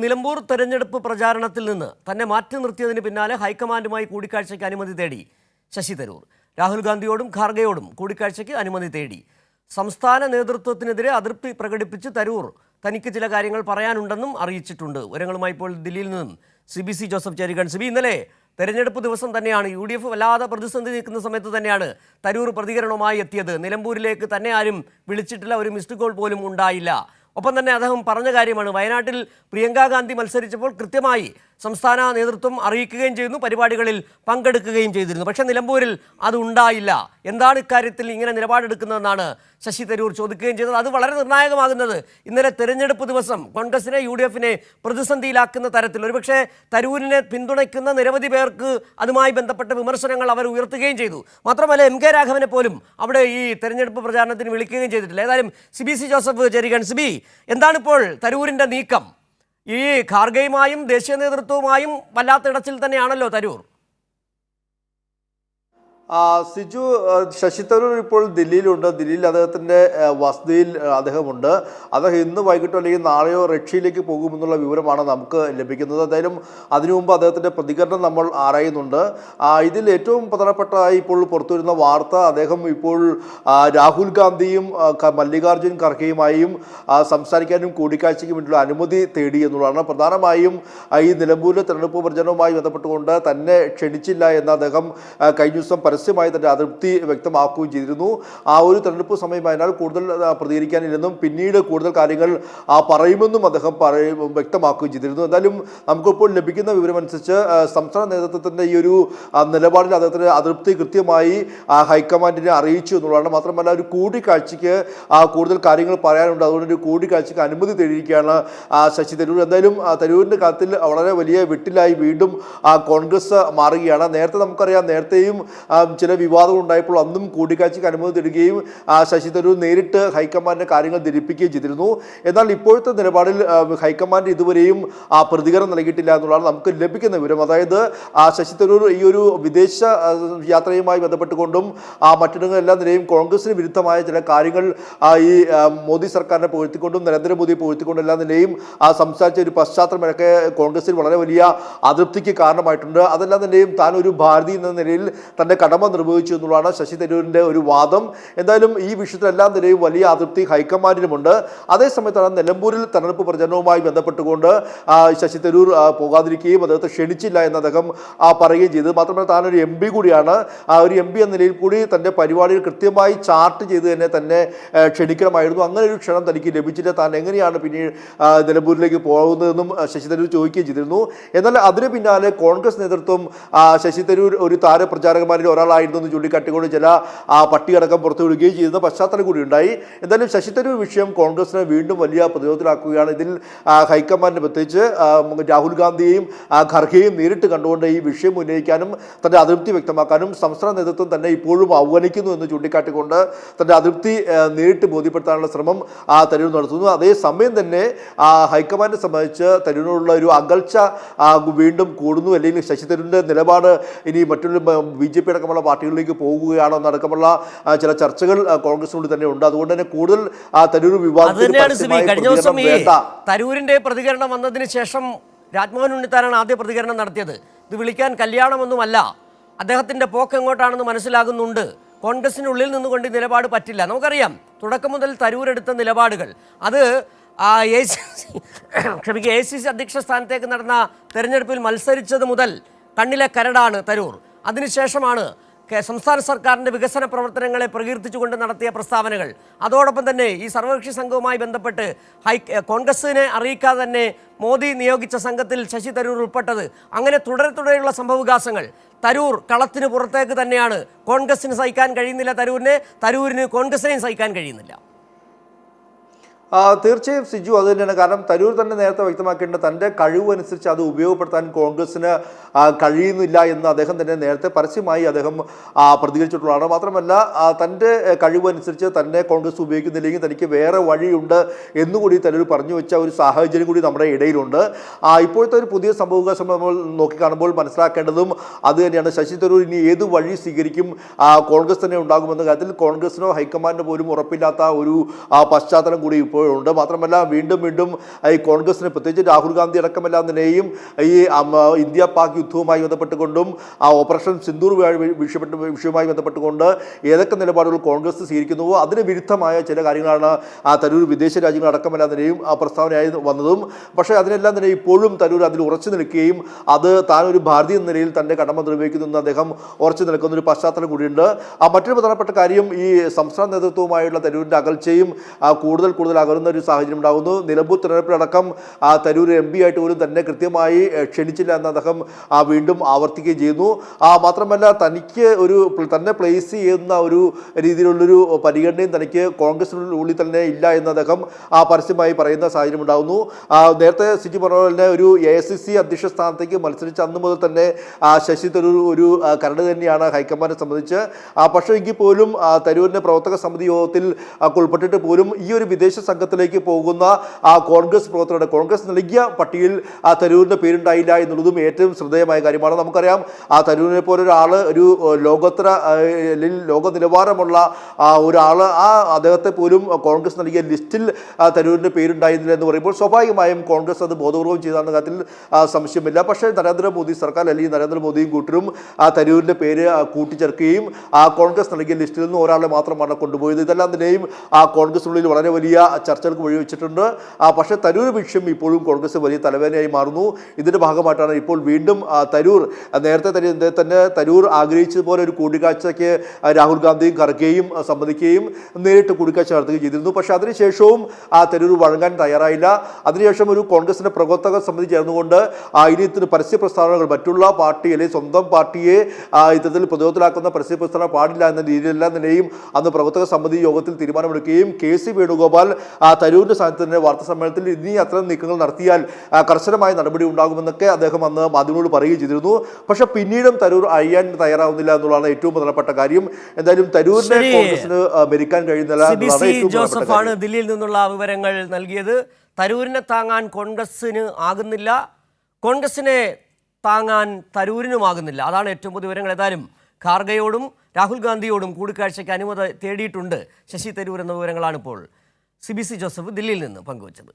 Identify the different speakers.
Speaker 1: നിലമ്പൂർ തെരഞ്ഞെടുപ്പ് പ്രചാരണത്തിൽ നിന്ന് തന്നെ മാറ്റി നിർത്തിയതിന് പിന്നാലെ ഹൈക്കമാൻഡുമായി കൂടിക്കാഴ്ചയ്ക്ക് അനുമതി തേടി ശശി തരൂർ. രാഹുൽ ഗാന്ധിയോടും ഖാർഗെയോടും കൂടിക്കാഴ്ചയ്ക്ക് അനുമതി തേടി. സംസ്ഥാന നേതൃത്വത്തിനെതിരെ അതൃപ്തി പ്രകടിപ്പിച്ച് തരൂർ തനിക്ക് ചില കാര്യങ്ങൾ പറയാനുണ്ടെന്നും അറിയിച്ചിട്ടുണ്ട്. വിവരങ്ങളുമായി ഇപ്പോൾ ദില്ലിയിൽ നിന്നും CBC ജോസഫ് ചേരുകയാണ്. സിബി, ഇന്നലെ തെരഞ്ഞെടുപ്പ് ദിവസം തന്നെയാണ് UDF വല്ലാതെ പ്രതിസന്ധി നിൽക്കുന്ന സമയത്ത് തന്നെയാണ് തരൂർ പ്രതികരണവുമായി എത്തിയത്. നിലമ്പൂരിലേക്ക് തന്നെ ആരും വിളിച്ചിട്ടില്ല, ഒരു മിസ്ഡ് കോൾ പോലും ഉണ്ടായില്ല. ഒപ്പം തന്നെ അദ്ദേഹം പറഞ്ഞ കാര്യമാണ്, വയനാട്ടിൽ പ്രിയങ്ക ഗാന്ധി മത്സരിച്ചപ്പോൾ കൃത്യമായി സംസ്ഥാന നേതൃത്വം അറിയിക്കുകയും ചെയ്യുന്നു, പരിപാടികളിൽ പങ്കെടുക്കുകയും ചെയ്തിരുന്നു. പക്ഷേ നിലമ്പൂരിൽ അത് ഉണ്ടായില്ല. എന്താണ് ഇക്കാര്യത്തിൽ ഇങ്ങനെ നിലപാടെടുക്കുന്നതെന്നാണ് ശശി തരൂർ ചോദിക്കുകയും ചെയ്തത്. അത് വളരെ നിർണായകമാകുന്നത് ഇന്നലെ തെരഞ്ഞെടുപ്പ് ദിവസം കോൺഗ്രസിനെ UDFനെ പ്രതിസന്ധിയിലാക്കുന്ന തരത്തിൽ ഒരുപക്ഷെ തരൂരിനെ പിന്തുണയ്ക്കുന്ന നിരവധി പേർക്ക് അതുമായി ബന്ധപ്പെട്ട വിമർശനങ്ങൾ അവർ ഉയർത്തുകയും ചെയ്തു. മാത്രമല്ല MK രാഘവനെ പോലും അവിടെ ഈ തെരഞ്ഞെടുപ്പ് പ്രചാരണത്തിന് വിളിക്കുകയും ചെയ്തിട്ടില്ല. ഏതായാലും CBC ജോസഫ് ചേരുകയാണ്. സിബി, എന്താണിപ്പോൾ തരൂരിൻ്റെ നീക്കം? ഈ ഖാർഗെയുമായും ദേശീയ നേതൃത്വവുമായും വല്ലാത്ത ഇടച്ചിൽ തന്നെയാണല്ലോ തരൂർ.
Speaker 2: സിജു, ശശി തരൂർ ഇപ്പോൾ ദില്ലിയിലുണ്ട്. ദില്ലിയിൽ അദ്ദേഹത്തിൻ്റെ വസതിയിൽ അദ്ദേഹമുണ്ട്. അദ്ദേഹം ഇന്ന് വൈകിട്ടോ അല്ലെങ്കിൽ നാളെയോ റഷ്യയിലേക്ക് പോകുമെന്നുള്ള വിവരമാണ് നമുക്ക് ലഭിക്കുന്നത്. എന്തായാലും അതിനു മുമ്പ് അദ്ദേഹത്തിൻ്റെ പ്രതികരണം നമ്മൾ ആരായുന്നുണ്ട്. ഇതിൽ ഏറ്റവും പ്രധാനപ്പെട്ടതായി ഇപ്പോൾ പുറത്തുവരുന്ന വാർത്ത, അദ്ദേഹം ഇപ്പോൾ രാഹുൽ ഗാന്ധിയും മല്ലികാർജ്ജുൻ ഖർഗെയുമായും സംസാരിക്കാനും കൂടിക്കാഴ്ചയ്ക്കും വേണ്ടിയുള്ള അനുമതി തേടി എന്നുള്ളതാണ്. പ്രധാനമായും ഈ നിലമ്പൂരിലെ തെരഞ്ഞെടുപ്പ് പ്രചരണവുമായി ബന്ധപ്പെട്ടുകൊണ്ട് തന്നെ ക്ഷണിച്ചില്ല എന്ന് അദ്ദേഹം കഴിഞ്ഞ ദിവസം പരസ്യമായി തന്റെ അതൃപ്തി വ്യക്തമാക്കുകയും ചെയ്തിരുന്നു. ആ ഒരു തെരഞ്ഞെടുപ്പ് സമയമായതിനാൽ കൂടുതൽ പ്രതികരിക്കാനില്ലെന്നും പിന്നീട് കൂടുതൽ കാര്യങ്ങൾ പറയുമെന്നും അദ്ദേഹം വ്യക്തമാക്കുകയും ചെയ്തിരുന്നു. എന്തായാലും നമുക്കിപ്പോൾ ലഭിക്കുന്ന വിവരമനുസരിച്ച് സംസ്ഥാന നേതൃത്വത്തിന്റെ ഈ ഒരു നിലപാടിൽ അദ്ദേഹത്തിന്റെ അതൃപ്തി കൃത്യമായി ഹൈക്കമാൻഡിനെ അറിയിച്ചു എന്നുള്ളതാണ്. മാത്രമല്ല ഒരു കൂടിക്കാഴ്ചയ്ക്ക് കൂടുതൽ കാര്യങ്ങൾ പറയാനുണ്ട്. അതുകൊണ്ട് ഒരു കൂടിക്കാഴ്ചയ്ക്ക് അനുമതി തേടിയിരിക്കുകയാണ് ശശി തരൂർ. എന്തായാലും തരൂരിന്റെ കാര്യത്തിൽ വളരെ വലിയ വെട്ടിലായി വീണ്ടും കോൺഗ്രസ് മാറുകയാണ്. നേരത്തെ നമുക്കറിയാം, നേരത്തെയും ചില വിവാദങ്ങൾ ഉണ്ടായപ്പോൾ അന്നും കൂടിക്കാഴ്ചയ്ക്ക് അനുമതി തേടുകയും ശശി തരൂർ നേരിട്ട് ഹൈക്കമാൻഡിന്റെ കാര്യങ്ങൾ ധരിപ്പിക്കുകയും ചെയ്തിരുന്നു. എന്നാൽ ഇപ്പോഴത്തെ നിലപാടിൽ ഹൈക്കമാൻഡ് ഇതുവരെയും പ്രതികരണം നൽകിയിട്ടില്ല എന്നുള്ളതാണ് നമുക്ക് ലഭിക്കുന്ന വിവരം. അതായത് ശശി തരൂർ ഈ ഒരു വിദേശ യാത്രയുമായി ബന്ധപ്പെട്ടുകൊണ്ടും മറ്റിടങ്ങളെല്ലാം നിലയും കോൺഗ്രസിന് വിരുദ്ധമായ ചില കാര്യങ്ങൾ ഈ മോദി സർക്കാരിനെ പുകഴ്ത്തിക്കൊണ്ടും നരേന്ദ്രമോദിയെ പുകഴ്ത്തിക്കൊണ്ടും എല്ലാം നിലയും സംസാരിച്ച ഒരു പശ്ചാത്തലമൊക്കെ കോൺഗ്രസിൽ വളരെ വലിയ അതൃപ്തിക്ക് കാരണമായിട്ടുണ്ട്. അതെല്ലാം നിലയും താൻ ഒരു ഭാരതി എന്ന നിലയിൽ തന്റെ കടമ നിർവഹിച്ചു എന്നുള്ളതാണ് ശശി തരൂരിന്റെ ഒരു വാദം. എന്തായാലും ഈ വിഷയത്തിലെല്ലാം നിലയും വലിയ അതൃപ്തി ഹൈക്കമാൻഡിനുമുണ്ട്. അതേസമയത്താണ് നിലമ്പൂരിൽ തെരഞ്ഞെടുപ്പ് പ്രചരണവുമായി ബന്ധപ്പെട്ടുകൊണ്ട് ശശി തരൂർ പോകാതിരിക്കുകയും അദ്ദേഹത്തെ ക്ഷണിച്ചില്ല എന്ന് അദ്ദേഹം പറയുകയും ചെയ്തത്. മാത്രമല്ല താൻ ഒരു MP കൂടിയാണ്. ഒരു MP എന്ന നിലയിൽ കൂടി തന്റെ പരിപാടികൾ കൃത്യമായി ചാർട്ട് ചെയ്ത് തന്നെ ക്ഷണിക്കണമായിരുന്നു. അങ്ങനെ ഒരു ക്ഷണം തനിക്ക് ലഭിച്ചില്ല. താൻ എങ്ങനെയാണ് പിന്നീട് നിലമ്പൂരിലേക്ക് പോകുന്നതെന്നും ശശി തരൂർ ചോദിക്കുകയും ചെയ്തിരുന്നു. എന്നാൽ അതിന് പിന്നാലെ കോൺഗ്രസ് നേതൃത്വം ശശി തരൂർ ഒരു താരപ്രചാരകന്മാരിൽ ഒരാളായിരുന്നു എന്ന് ചൂണ്ടിക്കാട്ടിക്കൊണ്ട് ചില പട്ടികടക്കം പുറത്തുവിടുകയും ചെയ്യുന്ന പശ്ചാത്തലം കൂടി ഉണ്ടായി. എന്തായാലും ശശി തരൂർ വിഷയം കോൺഗ്രസിനെ വീണ്ടും വലിയ പ്രതിരോധത്തിലാക്കുകയാണ്. ഇതിൽ ഹൈക്കമാൻഡിന് പ്രത്യേകിച്ച് രാഹുൽ ഗാന്ധിയെയും ഖർഗെയും നേരിട്ട് കണ്ടുകൊണ്ട് ഈ വിഷയം ഉന്നയിക്കാനും തന്റെ അതൃപ്തി വ്യക്തമാക്കാനും സംസ്ഥാന നേതൃത്വം തന്നെ ഇപ്പോഴും അവഗണിക്കുന്നു എന്ന് ചൂണ്ടിക്കാട്ടിക്കൊണ്ട് തന്റെ അതൃപ്തി നേരിട്ട് ബോധ്യപ്പെടുത്താനുള്ള ശ്രമം തരൂർ നടത്തുന്നു. അതേസമയം തന്നെ ഹൈക്കമാൻഡിനെ സംബന്ധിച്ച് തരൂരിനുള്ള ഒരു അകൽച്ച വീണ്ടും കൂടുന്നു. അല്ലെങ്കിൽ ശശി തരൂരിന്റെ നിലപാട് ഇനി മറ്റൊരു BJP അടക്കമുള്ള പാർട്ടികളിലേക്ക് പോകുകയാണോ എന്നടക്കമുള്ള ചില ചർച്ചകൾ കോൺഗ്രസിനുള്ളിൽ തന്നെ ഉണ്ട്. അതുകൊണ്ട് തന്നെ കൂടുതൽ തരൂർ വിവാദത്തിൽ
Speaker 1: തരൂരിന്റെ പ്രതികരണം വന്നതിന് ശേഷം രാജ്മോഹൻ ഉണ്ണിത്താനാണ് ആദ്യ പ്രതികരണം നടത്തിയത്. ഇത് വിളിക്കാൻ കല്യാണമൊന്നുമല്ല, അദ്ദേഹത്തിന്റെ പോക്ക് എങ്ങോട്ടാണെന്ന് മനസ്സിലാകുന്നുണ്ട്, കോൺഗ്രസിനുള്ളിൽ നിന്നുകൊണ്ട് നിലപാട് പറ്റില്ല. നമുക്കറിയാം തുടക്കം മുതൽ തരൂരെടുത്ത നിലപാടുകൾ അത് ACC അധ്യക്ഷ സ്ഥാനത്തേക്ക് നടന്ന തെരഞ്ഞെടുപ്പിൽ മത്സരിച്ചത് മുതൽ കണ്ണിലെ കരടാണ് തരൂർ. അതിനുശേഷമാണ് സംസ്ഥാന സർക്കാരിൻ്റെ വികസന പ്രവർത്തനങ്ങളെ പ്രകീർത്തിച്ചുകൊണ്ട് നടത്തിയ പ്രസ്താവനകൾ. അതോടൊപ്പം തന്നെ ഈ സർവകക്ഷി സംഘവുമായി ബന്ധപ്പെട്ട് കോൺഗ്രസിനെ അറിയിക്കാതെ തന്നെ മോദി നിയോഗിച്ച സംഘത്തിൽ ശശി തരൂർ ഉൾപ്പെട്ടത്. അങ്ങനെ തുടരെയുള്ള സംഭവവികാസങ്ങൾ. തരൂർ കളത്തിന് പുറത്തേക്ക് തന്നെയാണ്. കോൺഗ്രസിന് സഹിക്കാൻ കഴിയുന്നില്ല തരൂരിന് കോൺഗ്രസിനെയും സഹിക്കാൻ കഴിയുന്നില്ല.
Speaker 2: തീർച്ചയായും സിജു, അത് തന്നെയാണ്. കാരണം തരൂർ തന്നെ നേരത്തെ വ്യക്തമാക്കേണ്ട തൻ്റെ കഴിവനുസരിച്ച് അത് ഉപയോഗപ്പെടുത്താൻ കോൺഗ്രസിന് കഴിയുന്നില്ല എന്ന് അദ്ദേഹം തന്നെ നേരത്തെ പരസ്യമായി അദ്ദേഹം പ്രതികരിച്ചിട്ടുള്ളതാണ്. മാത്രമല്ല തൻ്റെ കഴിവനുസരിച്ച് തന്നെ കോൺഗ്രസ് ഉപയോഗിക്കുന്നില്ലെങ്കിൽ തനിക്ക് വേറെ വഴിയുണ്ട് എന്നുകൂടി തരൂർ പറഞ്ഞു വെച്ച ഒരു സാഹചര്യം കൂടി നമ്മുടെ ഇടയിലുണ്ട്. ഇപ്പോഴത്തെ ഒരു പുതിയ സംഭവവികാസം നമ്മൾ നോക്കിക്കാണുമ്പോൾ മനസ്സിലാക്കേണ്ടതും അത് തന്നെയാണ്. ശശി തരൂർ ഇനി ഏത് വഴി സ്വീകരിക്കും, കോൺഗ്രസ് തന്നെ ഉണ്ടാകുമെന്ന കാര്യത്തിൽ കോൺഗ്രസിനോ ഹൈക്കമാൻഡിനോ പോലും ഉറപ്പില്ലാത്ത ഒരു പശ്ചാത്തലം കൂടി ഇപ്പോൾ ഉണ്ട്. മാത്രമല്ല വീണ്ടും വീണ്ടും ഈ കോൺഗ്രസിന് പ്രത്യേകിച്ച് രാഹുൽ ഗാന്ധി അടക്കമെല്ലാതിനെയും ഈ ഇന്ത്യ പാക് യുദ്ധവുമായി ബന്ധപ്പെട്ടുകൊണ്ടും ആ ഓപ്പറേഷൻ സിന്ദൂർ വിഷയവുമായി ബന്ധപ്പെട്ടുകൊണ്ട് ഏതൊക്കെ നിലപാടുകൾ കോൺഗ്രസ് സ്വീകരിക്കുന്നുവോ അതിന് വിരുദ്ധമായ ചില കാര്യങ്ങളാണ് തരൂർ വിദേശ രാജ്യങ്ങൾ അടക്കമെല്ലാതിനെയും പ്രസ്താവനയായി വന്നതും. പക്ഷേ അതിനെല്ലാം തന്നെ ഇപ്പോഴും തരൂർ അതിൽ ഉറച്ചു നിൽക്കുകയും അത് താൻ ഒരു ഭാരതീയ നിലയിൽ തൻ്റെ കടമ നിർവഹിക്കുന്നു അദ്ദേഹം ഉറച്ചു നിൽക്കുന്ന ഒരു പശ്ചാത്തലം കൂടിയുണ്ട്. മറ്റൊരു പ്രധാനപ്പെട്ട കാര്യം ഈ സംസ്ഥാന നേതൃത്വവുമായുള്ള തരൂരിൻ്റെ അകൽച്ചയും കൂടുതൽ അകലുന്ന ഒരു സാഹചര്യം ഉണ്ടാകുന്നു. നിലമ്പൂർ തിരഞ്ഞെടുപ്പിലടക്കം തരൂർ MP ആയിട്ട് പോലും തന്നെ കൃത്യമായി ക്ഷണിച്ചില്ല എന്ന് അദ്ദേഹം വീണ്ടും ആവർത്തിക്കുകയും ചെയ്യുന്നു. മാത്രമല്ല തനിക്ക് തന്നെ പ്ലേസ് ചെയ്യുന്ന ഒരു രീതിയിലുള്ളൊരു പരിഗണനയും തനിക്ക് കോൺഗ്രസിനുള്ളിൽ തന്നെ ഇല്ല എന്ന് അദ്ദേഹം പരസ്യമായി പറയുന്ന സാഹചര്യം ഉണ്ടാകുന്നു. നേരത്തെ സിജി പറഞ്ഞ പോലെ ഒരു AICC അധ്യക്ഷ സ്ഥാനത്തേക്ക് മത്സരിച്ച അന്ന് മുതൽ തന്നെ ശശി തരൂർ ഒരു കരട് തന്നെയാണ് ഹൈക്കമാൻഡിനെ സംബന്ധിച്ച്. പക്ഷേ എങ്കിൽ പോലും തരൂരിൻ്റെ പ്രവർത്തക സമിതി യോഗത്തിൽ ഉൾപ്പെട്ടിട്ട് പോലും ഈ ഒരു വിദേശ സംഘത്തിലേക്ക് പോകുന്ന കോൺഗ്രസ് പ്രവർത്തകരുടെ കോൺഗ്രസ് നൽകിയ പട്ടികയിൽ തരൂരിൻ്റെ പേരുണ്ടായില്ല എന്നുള്ളതും ഏറ്റവും ശ്രദ്ധേയമായ കാര്യമാണ്. നമുക്കറിയാം തരൂരിനെ പോലെ ഒരാൾ ഒരു ലോകോത്തര ലോക നിലവാരമുള്ള ഒരാൾ അദ്ദേഹത്തെ പോലും കോൺഗ്രസ് നൽകിയ ലിസ്റ്റിൽ തരൂരിൻ്റെ പേരുണ്ടായിരുന്നില്ല എന്ന് പറയുമ്പോൾ സ്വാഭാവികമായും കോൺഗ്രസ് അത് ബോധപൂർവം ചെയ്താണെന്ന കാര്യത്തിൽ സംശയമില്ല. പക്ഷേ നരേന്ദ്രമോദി സർക്കാർ അല്ലെങ്കിൽ നരേന്ദ്രമോദിയും കൂട്ടരും തരൂരിൻ്റെ പേര് കൂട്ടിച്ചേർക്കുകയും കോൺഗ്രസ് നൽകിയ ലിസ്റ്റിൽ നിന്ന് ഒരാളെ മാത്രമാണ് കൊണ്ടുപോയത്. ഇതെല്ലാം തന്നെയും കോൺഗ്രസിനുള്ളിൽ വളരെ വലിയ ചർച്ചകൾക്ക് വഴിവെച്ചിട്ടുണ്ട്. പക്ഷേ തരൂർ വിഷയം ഇപ്പോഴും കോൺഗ്രസ് വലിയ തലവേദനയായി മാറുന്നു. ഇതിൻ്റെ ഭാഗമായിട്ടാണ് ഇപ്പോൾ വീണ്ടും തരൂർ നേരത്തെ തന്നെ തരൂർ ആഗ്രഹിച്ചതുപോലെ ഒരു കൂടിക്കാഴ്ചയ്ക്ക് രാഹുൽ ഗാന്ധിയും ഖർഗെയും സംബന്ധിക്കുകയും നേരിട്ട് കൂടിക്കാഴ്ച നടത്തുകയും ചെയ്തിരുന്നു. പക്ഷേ അതിനുശേഷവും തരൂർ വഴങ്ങാൻ തയ്യാറായില്ല. അതിനുശേഷം ഒരു കോൺഗ്രസിൻ്റെ പ്രവർത്തക സമിതി ചേർന്നുകൊണ്ട് ഇനി ഇത്തരം പരസ്യ പ്രസ്താവനകൾ മറ്റുള്ള പാർട്ടി അല്ലെങ്കിൽ സ്വന്തം പാർട്ടിയെ ഇത്തരത്തിൽ പ്രതിരോധത്തിലാക്കുന്ന പരസ്യ പ്രസ്താവന പാടില്ല എന്ന രീതിയിലെല്ലാം തന്നെയും അന്ന് പ്രവർത്തക സമിതി യോഗത്തിൽ തീരുമാനമെടുക്കുകയും KC വേണുഗോപാൽ തരൂരിൻ്റെ സ്ഥാനത്ത് തന്നെ വാർത്താ സമ്മേളനത്തിൽ ഇനി അത്തരം നീക്കങ്ങൾ നടത്തിയാൽ കർശനമായ നടപടി ഉണ്ടാകുമെന്നൊക്കെ അദ്ദേഹം അന്ന് മാധ്യമങ്ങളോട് പറയുകയും ചെയ്തിരുന്നു. പക്ഷേ പിന്നീടും തരൂർ അഴിയാൻ തയ്യാറാവുന്നില്ല എന്നുള്ളതാണ് ഏറ്റവും പ്രധാനപ്പെട്ട കാര്യം. എന്തായാലും തരൂരിനെ കോൺഗ്രസിന് ഭരിക്കാൻ കഴിയുന്നില്ല എന്നുള്ളതാണ് ഏറ്റവും
Speaker 1: ജോസഫാണ് ദില്ലിയിൽ നിന്നുള്ള വിവരങ്ങൾ നൽകിയത്. തരൂരിനെ താങ്ങാൻ കോൺഗ്രസിന് ആകുന്നില്ല, കോൺഗ്രസിനെ താങ്ങാൻ തരൂരിനുമാകുന്നില്ല. അതാണ് ഏറ്റവും പുതിയ വിവരങ്ങൾ. ഏതായാലും ഖാർഗെയോടും രാഹുൽ ഗാന്ധിയോടും കൂടിക്കാഴ്ചയ്ക്ക് അനുമതി തേടിയിട്ടുണ്ട് ശശി തരൂർ എന്ന വിവരങ്ങളാണ് ഇപ്പോൾ CBC ജോസഫ് ദില്ലിയിൽ നിന്ന് പങ്കുവച്ചത്.